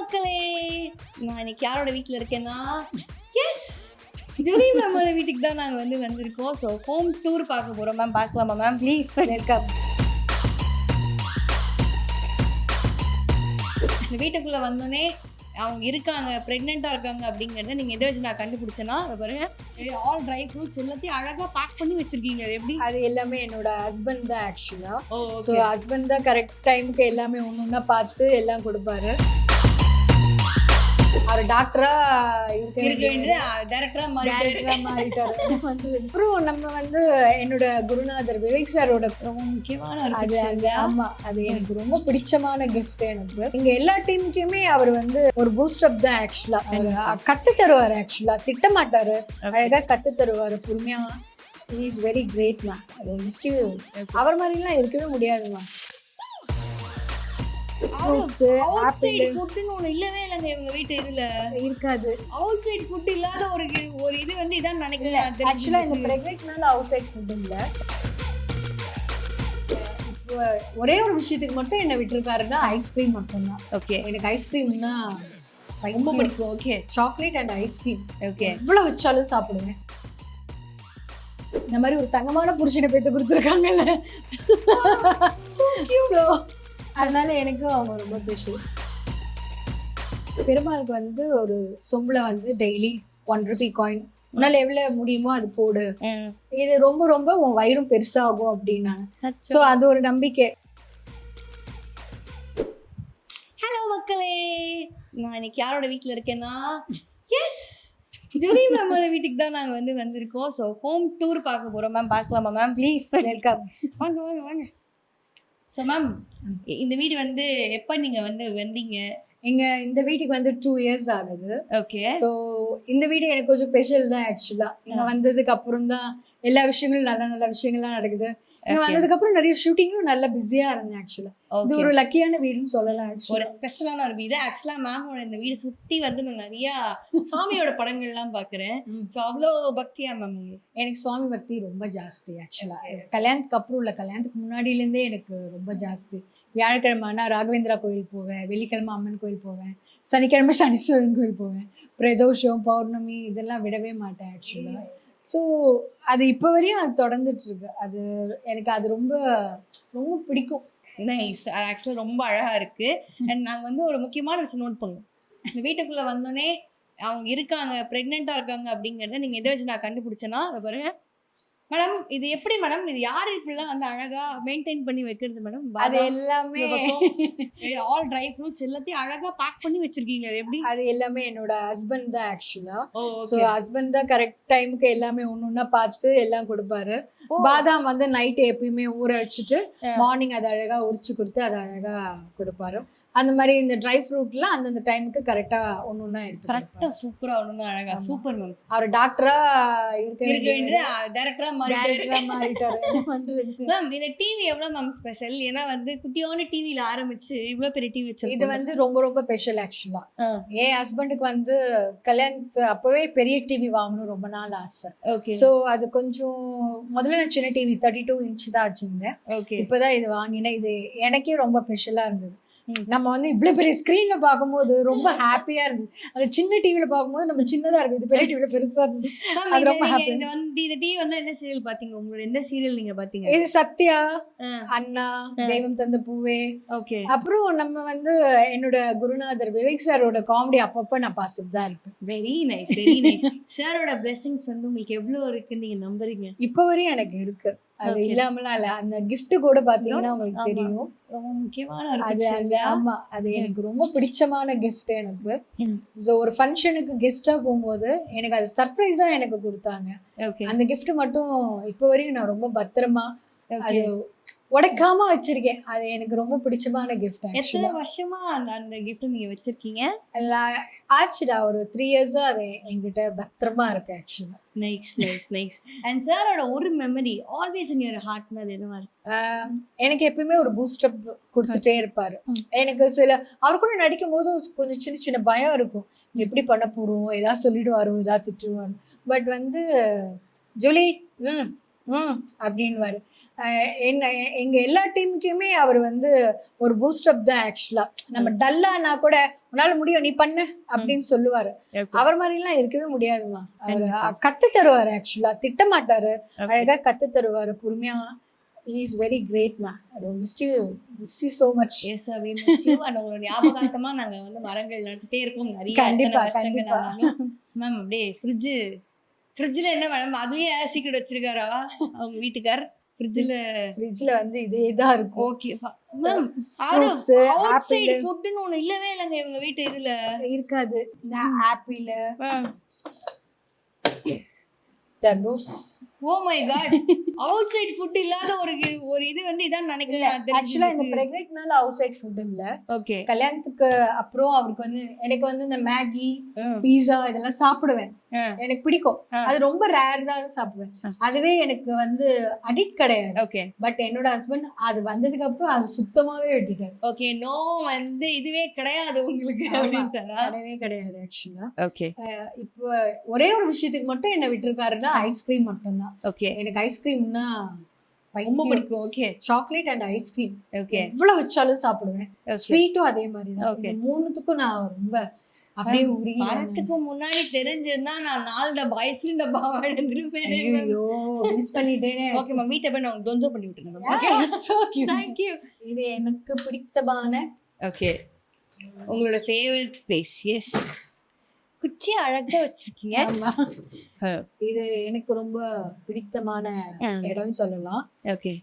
மக்களே, நான் இன்னைக்கு யாரோட வீட்டில் இருக்கேன்னா, எஸ் ஜூலி மேமோட வீட்டுக்கு தான் நாங்கள் வந்திருக்கோம். ஸோ ஹோம் டூர் பார்க்க போகிறோம் மேம். பார்க்கலாமா மேம்? Please welcome. இந்த வீட்டுக்குள்ளே வந்தோடனே அவங்க இருக்காங்க, ப்ரெக்னெண்ட்டாக இருக்காங்க அப்படிங்கிறத நீங்கள் எதை வச்சு நான் கண்டுபிடிச்சேன்னா, அதை பாருங்க, ஆல் ட்ரை ஃப்ரூட்ஸ் எல்லாத்தையும் அழகாக பேக் பண்ணி வச்சிருக்கீங்க. எப்படி? அது எல்லாமே என்னோட ஹஸ்பண்ட் தான் ஆக்சுவலா. ஓ, ஸோ ஹஸ்பண்ட் தான் கரெக்ட் டைமுக்கு எல்லாமே ஒன்று பார்த்து எல்லாம் கொடுப்பாரு. அவர் டாக்டரா இருக்க வேண்டியது டைரக்டரா மாறிட்டாரு. அப்புறம் நம்ம என்னோட குருநாதர் விவேக் சாரோட முக்கியமான ஆமா, அது எனக்கு ரொம்ப பிடிச்சமான கிஃப்ட். எனக்கு இங்க எல்லா டீமுக்குமே அவர் ஒரு பூஸ்ட் அப் தான் ஆக்சுவலா. கத்து தருவாரு, ஆக்சுவலா திட்ட மாட்டாரு, அழகா கத்து தருவாரு பொறுமையா. Is very கிரேட்மா. அவர் மாதிரிலாம் இருக்கவே முடியாதுமா. இல்லவே இல்லைங்க இவங்க வீட்டு இதுல இருக்காது. அவுட் சைட் ஃபுட் இல்லாத ஒரு இது இதான் நினைக்கிறேன். ஆக்சுவலா இந்த பிரெக்னென்ட்னால அவுட் சைட் ஃபுட் இல்ல. ஒரே ஒரு விஷயத்துக்கு மட்டும் என்ன விட்டுருக்காருன்னா ஐஸ்கிரீம் மட்டும்தான். ஓகே, எனக்கு ஐஸ்கிரீம்னா ரொம்ப பிடிக்கும். Okay, chocolate and ice cream. Okay, எவ்வளவு வச்சாலும் சாப்பிடுவேன். இந்த மாதிரி ஒரு தங்கமான புருஷனை பேத்து கொடுத்துருக்காங்கல்ல, அதனால எனக்கும் அவங்க ரொம்ப ஸ்பெஷல். பெருமாளுக்கு ஒரு சொம்புல டெய்லி 1 ரூபி காயின் உன்னால எவ்வளவு முடியுமோ அது போடு, இது ரொம்ப ரொம்ப உன் வயிறும் பெருசாகும் அப்படின்னாங்க. சோ அது ஒரு நம்பிக்கை. ஹலோ மக்களே, நான் இன்னைக்கு யாரோட வீட்டில் இருக்கேன்னா, எஸ் ஜூலி மேமோட வீட்டுக்கு தான் நாங்கள் வந்திருக்கோம். ஸோ ஹோம் டூர் பார்க்க போகிறோம் மேம். பார்க்கலாமா மேம்? Please welcome. வாங்க வாங்க வாங்க. ஸோ மேம், இந்த வீடு எப்போ நீங்கள் வந்தீங்க? இந்த வீட்டுக்கு 2 இயர்ஸ் ஆகுது. ஓகே. ஸோ இந்த வீடு எனக்கு கொஞ்சம் ஸ்பெஷல் தான் ஆக்சுவலா. இங்க வந்ததுக்கு அப்புறம் தான் எல்லா விஷயங்களும் நல்ல நல்ல விஷயங்கள்லாம் நடக்குது. இங்க வந்ததுக்கு அப்புறம் நிறைய ஷூட்டிங்கும் நல்லா பிஸியா இருந்தேன் ஆக்சுவலா. இது ஒரு லக்கியான வீடுன்னு சொல்லலாம். ஒரு ஸ்பெஷலான ஒரு வீடு. ஆக்சுவலா மேமோட இந்த வீடு சுத்தி நான் நிறைய சாமியோட படங்கள்லாம் பாக்குறேன். ஸோ அவ்வளோ பக்தியா மேம்? எனக்கு சுவாமி பக்தி ரொம்ப ஜாஸ்தி ஆக்சுவலா. கல்யாணத்துக்கு அப்புறம் இல்ல, கல்யாணத்துக்கு முன்னாடில இருந்தே எனக்கு ரொம்ப ஜாஸ்தி. வியாழக்கிழமைனா ராகவேந்திரா கோயில் போவேன், வெள்ளிக்கிழமை அம்மன் கோயில் போவேன், சனிக்கிழமை சனீஸ்வரன் கோயில் போவேன், பிரதோஷம் பௌர்ணமி இதெல்லாம் விடவே மாட்டேன் ஆக்சுவலா. ஸோ அது இப்போ வரையும் அது தொடர்ந்துட்டு இருக்கு. அது எனக்கு அது ரொம்ப ரொம்ப பிடிக்கும். நைஸ். அது ஆக்சுவலாக ரொம்ப அழகா இருக்கு. அண்ட் நாங்கள் ஒரு முக்கியமான விஷயம் நோட் பண்ணுவோம். இந்த வீட்டுக்குள்ள வந்தோடனே அவங்க இருக்காங்க, ப்ரெக்னெண்ட்டாக இருக்காங்க அப்படிங்கிறத நீங்கள் எதை வச்சு நான் கண்டுபிடிச்சேன்னா, அதை பாருங்க மேடம். இது எப்படி மேடம்? இது யாரு இப்படிலாம் அழகா மெயின்டைன் பண்ணி வைக்கிறது மேடம்? அது எல்லாமே ஆல் ட்ரை ஃப்ரூட்ஸ் எல்லாத்தையும் அழகா பேக் பண்ணி வச்சிருக்கீங்க. எப்படி? அது எல்லாமே என்னோட ஹஸ்பண்ட் தான் ஆக்சுவலா. ஸோ ஹஸ்பண்ட் தான் கரெக்ட் டைமுக்கு எல்லாமே ஒன்னொன்னா பார்த்து எல்லாம் கொடுப்பாரு. பாதாம் நைட்டு எப்பயுமே ஊற வச்சுட்டு மார்னிங் அதை அழகா உரிச்சு கொடுத்து அதை அழகா கொடுப்பாரு. அந்த மாதிரி இந்த ட்ரை ஃப்ரூட்லாம் அந்தந்த டைமுக்கு கரெக்டா ஒன்னொன்னா எடுத்து கரெக்டா சூப்பரா ஒண்ணு அழகா. Super ma'am. அவர் டாக்டரா இருக்க வேண்டியது டைரக்டரா மாறிட்டாரு. மேம், இந்த டிவி எவ்வளவு மேம் ஸ்பெஷல்? ஏன்னா குட்டியோன டிவில ஆரம்பிச்சு இவ்வளவு பெரிய டிவி வச்சு இது ரொம்ப ரொம்ப ஸ்பெஷல் ஆக்சுவலா. என் ஹஸ்பண்டுக்கு கல்யாணத்து அப்பவே பெரிய டிவி வாங்கணும் ரொம்ப நாள் ஆசை. ஓகே. சோ அது கொஞ்சம் முதல்ல நான் சின்ன டிவி 32 இன்ச் தான் வச்சிருந்தேன். ஓகே. இப்பதான் இது வாங்கினேன். இது எனக்கே ரொம்ப ஸ்பெஷலா இருந்தது. நம்ம இவ்வளவு பெரிய ஸ்கிரீன்ல பார்க்கும்போது ரொம்ப ஹாப்பியா இருந்தது. அந்த சின்ன டிவில பார்க்கும்போது நம்ம சின்னதா இருக்கு, இது பெரிய டிவில பெருசா இருந்தது. அது ரொம்ப ஹாப்பி. இந்த டிவி என்ன சீரியல் பாத்தீங்க? உங்களோட என்ன சீரியல் நீங்க பாத்தீங்க? இது சத்யா, அண்ணா, தெய்வம் தந்த பூவே. ஓகே. அப்புறம் நம்ம என்னோட குருநாதர் விவேக் சாரோட காமெடி அப்பப்ப நான் பார்த்துட்டு தான் இருப்பேன். Very nice, very nice. சாரோட பிளெஸிங்ஸ் உங்களுக்கு எவ்வளவு இருக்குன்னு நீங்க நம்புறீங்க? இப்ப வரையும் எனக்கு இருக்கு. அது இல்லாமலாம் இல்ல. அந்த கிஃப்ட் கூட பாத்தீங்கன்னா உங்களுக்கு தெரியும், ரொம்ப முக்கியமான. ஆமா, அது எனக்கு ரொம்ப பிடிச்சமான கிஃப்ட். எனக்கு ஒரு ஃபங்க்ஷனுக்கு கெஸ்டா போகும்போது எனக்கு அது சர்ப்ரைஸா எனக்கு கொடுத்தாங்க. அந்த கிஃப்ட் மட்டும் இப்ப வரையும் நான் ரொம்ப பத்திரமா அது உடைக்காம வச்சிருக்கேன். அது எனக்கு ரொம்ப பிடிச்சமான கிஃப்ட். எத்தனை வருஷமா அந்த கிஃப்ட் நீங்க வச்சிருக்கீங்க? ஆச்சுடா, ஒரு 3 இயர்ஸா அது என்கிட்ட பத்திரமா இருக்கு ஆக்சுவலா. Nice nice nice. அண்ட் சாரோட ஒரு மெமரி ஆல்வேஸ் இன் யுவர் ஹார்ட்னா அது என்னவா இருக்கு? எனக்கு எப்பயுமே ஒரு பூஸ்ட் அப் கொடுத்துட்டே இருப்பாரு. எனக்கு அவர் கூட நடிக்கும் போது கொஞ்சம் சின்ன சின்ன பயம் இருக்கும், எப்படி பண்ண போறோம், ஏதாவது சொல்லிடுவாரோ ஏதாவது திட்டுவாரு. பட் ஜூலி அப்படின்வாரு. என்ன எங்க எல்லா டீமுக்குமே அவர் வந்து ஒரு பூஸ்ட் அப் தான் ஆக்சுவலா. நம்ம டல்லானா கூட உன்னால முடியும் நீ பண்ணு அப்படின்னு சொல்லுவாரு. அவர் மாதிரிலாம் இருக்கவே முடியாதுமா. அவர் கத்து தருவாரு ஆக்சுவலா, திட்ட மாட்டாரு, அழகா கத்து தருவாரு பொறுமையா. He is very great man. I miss you so much. Yes sir, we miss you. And உங்களோட ஞாபகார்த்தமா நாங்க வந்து மரங்கள் நட்டுட்டே இருக்கோம் நிறைய. கண்டிப்பா வருஷங்கள் கண்டிப்பா. ஆனாலும் மேம் அப்படியே ஃப்ரிட்ஜில் என்ன மேடம் அதுலயே சீக்கிரம் வச்சிருக்காரா அவங்க வீட்டுக்கார்? ஃப்ரிட்ஜில் வந்து இதே தான் இருக்கும். Okay ma'am. அது அவுட் சைடு ஃபுட்னு ஒண்ணு இல்லவே இல்லைங்க இவங்க வீட்டு இதுல இருக்காது. இந்த ஆப்பிள், தர்பூஸ். Oh my god, outside food இல்லாத ஒரு இது வந்து இதான் நினைக்கிறேன். ஆக்சுவலா இந்த பிரெக்னன்ட்னால அவுட் சைடு ஃபுட் இல்ல. ஓகே. கல்யாணத்துக்கு அப்புறம் அவருக்கு வந்து எனக்கு வந்து இந்த மேகி, பீஸா இதெல்லாம் சாப்பிடுவேன், எனக்கு பிடிக்கும். அது ரொம்ப ரேர் தான் சாப்பிடுவேன். அதுவே எனக்கு வந்து அடிக்ட் கிடையாது. ஓகே. பட் என்னோட ஹஸ்பண்ட் அது வந்ததுக்கு அப்புறம் அது சுத்தமாவே விட்டுட்டாரு. ஓகே. நோ வந்து இதுவே கிடையாது உங்களுக்கு அப்படின்றாரா? கிடையவே கிடையாது ஆக்சுவலா. ஓகே. இப்போ ஒரே ஒரு விஷயத்துக்கு மட்டும் என்ன விட்டுருக்காருன்னா ஐஸ்கிரீம் மட்டும் தான். ஓகே. எனக்கு ஐஸ்கிரீம்னா ரொம்ப பிடிக்கும். Okay. Chocolate and ice cream okay எவ்வளவு வச்சாலும் சாப்பிடுவேன். ஸ்வீட்டும் அதே மாதிரி தான். ஓகே. மூணுத்துக்கும் நான் ரொம்ப அப்படியே உருகி. வரத்துக்கு முன்னாடி தெரிஞ்சிருந்தா நான் 4 டப்பா ஐஸ்கிரீம் டப்பா எடுத்துருப்பேன். ஐயோ மிஸ் பண்ணிட்டேனே. ஓகே மேம், வீட்டை போய் நான் டொன்சோ பண்ணி விட்டுருங்க. Thank you. இது எனக்கு பிடித்தமான. ஓகே. உங்களோட ஃபேவரட் ஸ்பேஸ். எஸ், குச்சி அழகா வச்சிருக்கீங்க. இது எனக்கு ரொம்ப பிடித்தமான இடம்னு சொல்லலாம். ஓகே.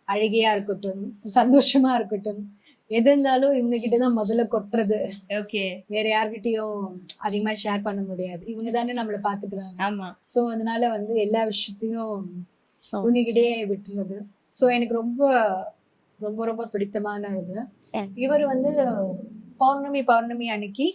அழகியா இருக்கட்டும், சந்தோஷமா இருக்கட்டும், எது இருந்தாலும் இவங்க கிட்டதான் முதல்ல கொட்டுறது. ஓகே. வேற யார்கிட்டயும் அதிகமா ஷேர் பண்ண முடியாது. இவங்க தானே நம்மள பாத்துக்கிறாங்க. ஆமா. சோ அதனால வந்து எல்லா விஷயத்தையும் இவங்க கிட்டயே விட்டுறது. சோ எனக்கு ரொம்ப ரொம்ப ரொம்ப பிடித்தமான இது. இவர் வந்து பௌர்ணமி அன்னைக்கு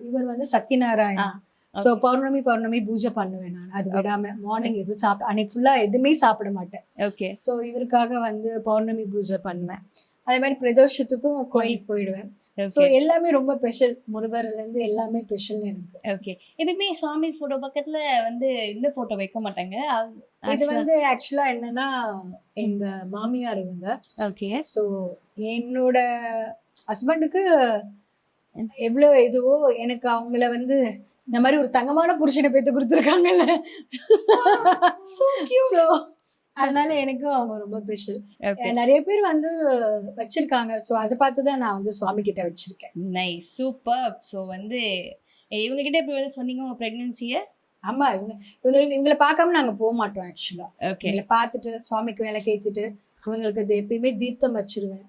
இவர் வந்து சத்யநாராயணா. சோ பௌர்ணமி பூஜை பண்ணுவேன் நான். அது விடாம மார்னிங் எதுவும் சாப்பிட அன்னைக்கு ஃபுல்லா எதுவுமே சாப்பிட மாட்டேன். ஓகே. சோ இவருக்காக வந்து பௌர்ணமி பூஜை பண்ணுவேன். அதே மாதிரி பிரதோஷத்துக்கும் கோயிலுக்கு போயிடுவேன். சோ எல்லாமே ரொம்ப ஸ்பெஷல். முருகர்ல இருந்து எல்லாமே ஸ்பெஷல் எனக்கு. ஓகே. எப்பவுமே சுவாமி போட்டோ பக்கத்துல வந்து இந்த போட்டோ வைக்க மாட்டாங்க. இது வந்து ஆக்சுவலா என்னன்னா எங்க மாமியார் இவங்க. ஓகே. சோ என்னோட ஹஸ்பண்டுக்கு எவ்வளவு இதுவோ எனக்கு அவங்கள வந்து இந்த மாதிரி ஒரு தங்கமான புருஷனை பேத்து கொடுத்துருக்காங்கல்ல. சோ அதனால எனக்கும் அவங்க ரொம்ப ஸ்பெஷல். நிறைய பேர் வந்து வச்சிருக்காங்க. சோ அதை பார்த்துதான் நான் வந்து சுவாமி கிட்ட வச்சிருக்கேன். Nice, super. சோ வந்து இவங்க கிட்ட இப்ப வந்து சொன்னீங்க உங்க பிரெக்னன்சிய. ஆமா, இவங்களை பார்க்காம நாங்க போக மாட்டோம் ஆக்சுவலா. இவங்களை பார்த்துட்டு சுவாமிக்கு வேலை கேத்துட்டு இவங்களுக்கு அது எப்பயுமே தீர்த்தம் வச்சிருவேன்.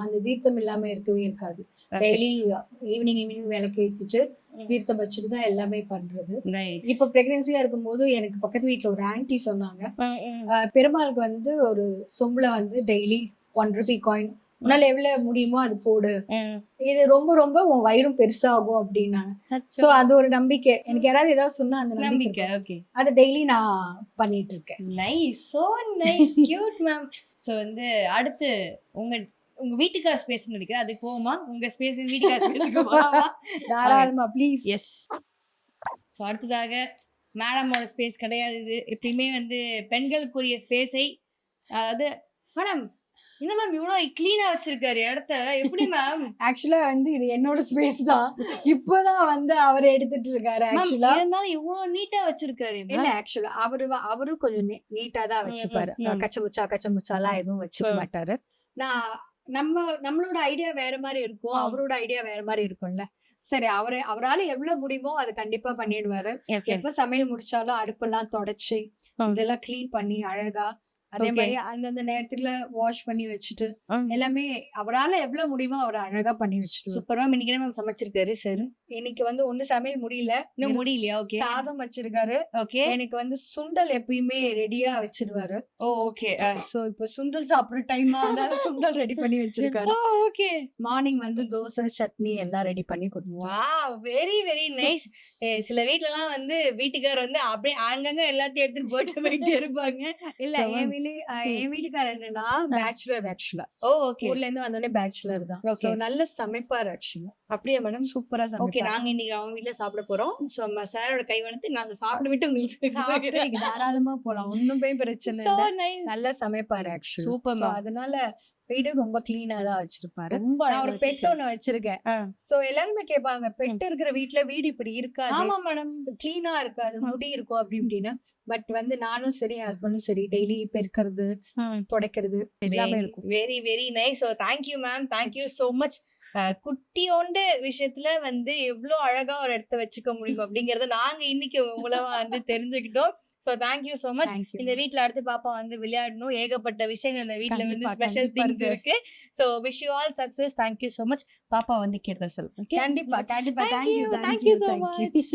அந்த தீர்த்தம் இல்லாம இருக்கவே இருக்காது. டெய்லி ஈவினிங் வேலை கேத்துட்டு தீர்த்தம் வச்சுட்டு தான் எல்லாமே பண்றது. இப்ப பிரெக்னன்சியா இருக்கும்போது எனக்கு பக்கத்து வீட்டுல ஒரு ஆன்டி சொன்னாங்க, பெருமாளுக்கு வந்து ஒரு சொம்புல வந்து டெய்லி 1 ரூபி காயின் உன்னால எவ்வளவு முடியுமோ அது போடு, இது ரொம்ப ரொம்ப உன் வயிறும் பெருசாகும் அப்படின்னாங்க. சோ அது ஒரு நம்பிக்கை. எனக்கு யாராவது ஏதாவது சொன்னா அந்த நம்பிக்கை அதை டெய்லி நான் பண்ணிட்டு இருக்கேன். Nice, so nice, cute ma'am. So வந்து அடுத்து உங்க வீட்டுக்கார ஸ்பேஸ் நினைக்கிறேன், அதுக்கு போவோமா? உங்க ஸ்பேஸ் வீட்டுக்கார ஸ்பேஸ்க்கு போவோமா? தாராளமா ப்ளீஸ். எஸ். ஸோ அடுத்ததாக மேடமோட ஸ்பேஸ் கிடையாது இது. எப்பயுமே வந்து பெண்களுக்குரிய ஸ்பேஸை, அதாவது மேடம் என்ன மேம் இவ்வளோ கிளீனா வச்சிருக்காரு இடத்த, எப்படி மேம்? ஆக்சுவலா வந்து இது என்னோட ஸ்பேஸ் தான். இப்பதான் வந்து அவர் எடுத்துட்டு இருக்காரு. ஆக்சுவலா இருந்தாலும் இவ்வளவு நீட்டா வச்சிருக்காரு. இல்ல ஆக்சுவலா அவரும் கொஞ்சம் நீட்டா தான் வச்சுப்பாரு. கச்சமுச்சாலாம் எதுவும் வச்சுக்க மாட்டாரு. நம்மளோட ஐடியா வேற மாதிரி இருக்கும், அவரோட ஐடியா வேற மாதிரி இருக்கும்ல. சரி, அவரால எவ்வளவு முடியுமோ அதை கண்டிப்பா பண்ணிடுவாரு. எப்ப சமையல் முடிச்சாலும் அடுப்பெல்லாம் தொடச்சு இதெல்லாம் கிளீன் பண்ணி அழகா, அதே மாதிரி அந்தந்த நேரத்துல வாஷ் பண்ணி வச்சுட்டு எல்லாமே அவரால எவ்வளவு முடியுமோ அவர் அழகா பண்ணி வச்சுட்டு. சூப்பரா இன்னைக்கு என்ன சமைச்சிருக்காரு சார்? இன்னைக்கு வந்து ஒண்ணு சமையல் முடியல, இன்னும் முடியலையா? ஓகே. சாதம் வச்சிருக்காரு. ஓகே. எனக்கு வந்து சுண்டல் எப்பயுமே ரெடியா வச்சிருவாரு. ஓகே. சோ இப்போ சுண்டல் சாப்பிடுற டைம் அதனால சுண்டல் ரெடி பண்ணி வச்சிருக்காரு. ஓகே. மார்னிங் வந்து தோசை சட்னி எல்லாம் ரெடி பண்ணி கொடுத்துருவோம். Wow, very very nice. சில வீட்ல எல்லாம் வந்து வீட்டுக்காரர் வந்து அப்படியே அங்கங்க எல்லாத்தையும் எடுத்துட்டு போயிட்டே இருப்பாங்க. இல்ல என் உண்மையிலே என் வீட்டுக்காரர் என்னன்னா பேச்சுலர் ஆக்சுவலா, ஓ ஓகே ஊர்ல இருந்து வந்தோடனே பேச்சுலர் தான். Okay. So நல்ல சமைப்பார் ஆக்சுவலா, அப்படியே மேடம். சூப்பரா ஓகே, சமைப்பார். நாங்க இன்னைக்கு அவங்க வீட்ல சாப்பிட போறோம். ஸோ சாரோட கை வளர்த்து நாங்க சாப்பிட விட்டு உங்களுக்கு சாப்பிட்டு நீங்க தாராளமா போலாம், ஒண்ணுமே பிரச்சனை So இல்ல. nice. நல்லா சமைப்பாரு ஆக்சுவலா. Super, So ma'am. அதனால வீடு ரொம்ப கிளீனா தான் வச்சிருப்பாரு. ரொம்ப நான் அழகா ஒரு பெட் வச்சிருக்காரு. ஒண்ணு வச்சிருக்கேன். ஆ. சோ எல்லாருமே கேட்பாங்க, பெட் இருக்கிற வீட்ல வீடு இப்படி இருக்காது, ஆமா மேடம். கிளீனா இருக்காது, முடி இருக்கும் அப்படி இப்படின்னா. பட் வந்து நானும் சரி ஹஸ்பண்டும் சரி டெய்லி பெருக்கிறது, துடைக்கிறது எல்லாமே இருக்கும். Very very nice. So thank you ma'am, thank you so much. குட்டியோண்டு விஷயத்துல வந்து எவ்வளோ அழகா ஒரு இடத்த வச்சுக்க முடியும் அப்படிங்கறத நாங்க இன்னைக்கு மூலமா வந்து தெரிஞ்சுக்கிட்டோம். So thank you so much. Thank you. இந்த வீட்ல அடுத்து பாப்பா வந்து விளையாடணும், ஏகப்பட்ட விஷயங்கள் இந்த வீட்ல வந்து கண்டிப்பா, ஸ்பெஷல் கண்டிப்பா திங்ஸ் இருக்கு. So wish you all success. Thank you so much. பாப்பா வந்து கேட்டதா சொல்லுங்க. கண்டிப்பா கண்டிப்பா. Thank thank you you, thank you so much.